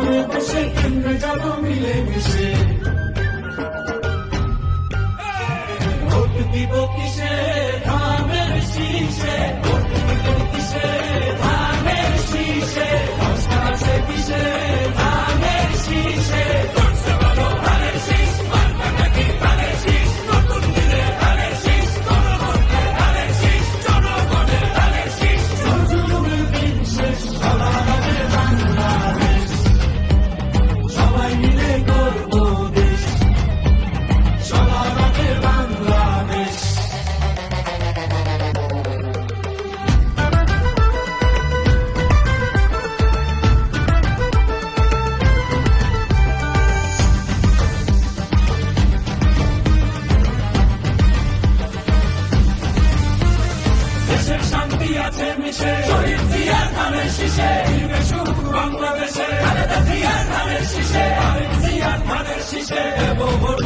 ঘরে বসে কেন্দ্রে যাব মিলে মিশে ভোট দিব কিসে ধানের শীষে ভোট দিব কিসে ধানের শীষে সংস্কার আছে কিসে ধানের শীষে করছে ভালো ধানের শীষ মার্কা নাকি ধানের শীষ নতুন দিনে ধানের শীষ গণভোটে ধানের শীষ জনগণের ধানের শীষ জুলুমের দিন শেষ সবার আগে বাংলাদেশ সবাই মিলে গর্ব দেশ সবার আগে বাংলাদেশ দেশের শান্তি আছে মিশে শহীদ জিয়ার ধানের শীষে ফিরবে সুখ বাংলাদেশে খালেদা জিয়ার ধানের শীষে আরেক জিয়ার ধানের শীষে দেব ভোট